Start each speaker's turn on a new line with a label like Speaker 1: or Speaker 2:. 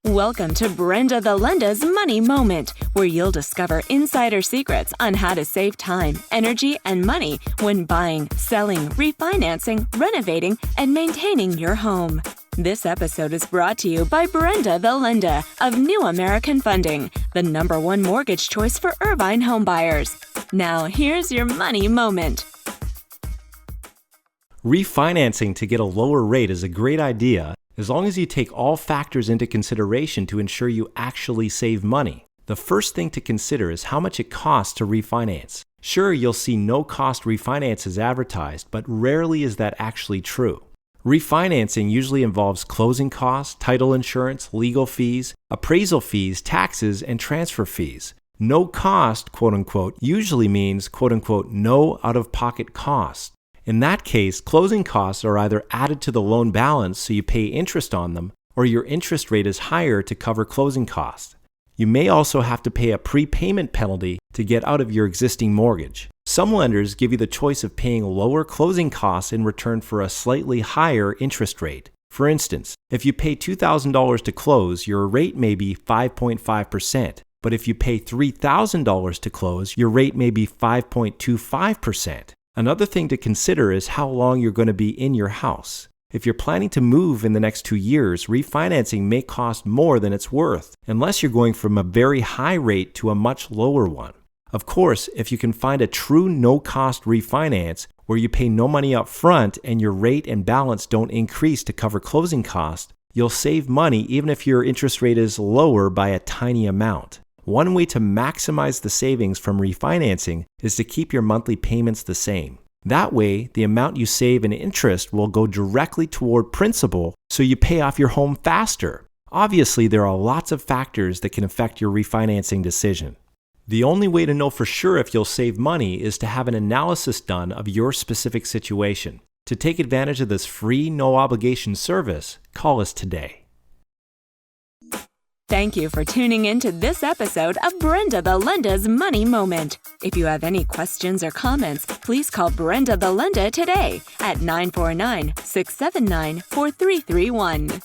Speaker 1: Welcome to Brenda the Lenda's Money Moment, where you'll discover insider secrets on how to save time, energy, and money when buying, selling, refinancing, renovating, and maintaining your home. This episode is brought to you by Brenda the Lenda of New American Funding, the #1 mortgage choice for Irvine homebuyers. Now, here's your money moment.
Speaker 2: Refinancing to get a lower rate is a great idea as long as you take all factors into consideration to ensure you actually save money. The first thing to consider is how much it costs to refinance. Sure, you'll see no-cost refinances advertised, but rarely is that actually true. Refinancing usually involves closing costs, title insurance, legal fees, appraisal fees, taxes, and transfer fees. No cost, quote-unquote, usually means, quote-unquote, no out-of-pocket cost. In that case, closing costs are either added to the loan balance so you pay interest on them, or your interest rate is higher to cover closing costs. You may also have to pay a prepayment penalty to get out of your existing mortgage. Some lenders give you the choice of paying lower closing costs in return for a slightly higher interest rate. For instance, if you pay $2,000 to close, your rate may be 5.5%. But if you pay $3,000 to close, your rate may be 5.25%. Another thing to consider is how long you're going to be in your house. If you're planning to move in the next 2 years, refinancing may cost more than it's worth, unless you're going from a very high rate to a much lower one. Of course, if you can find a true no-cost refinance where you pay no money up front and your rate and balance don't increase to cover closing costs, you'll save money even if your interest rate is lower by a tiny amount. One way to maximize the savings from refinancing is to keep your monthly payments the same. That way, the amount you save in interest will go directly toward principal, so you pay off your home faster. Obviously, there are lots of factors that can affect your refinancing decision. The only way to know for sure if you'll save money is to have an analysis done of your specific situation. To take advantage of this free, no-obligation service, call us today.
Speaker 1: Thank you for tuning in to this episode of Brenda the Lenda's Money Moment. If you have any questions or comments, please call Brenda the Lenda today at 949-679-4331.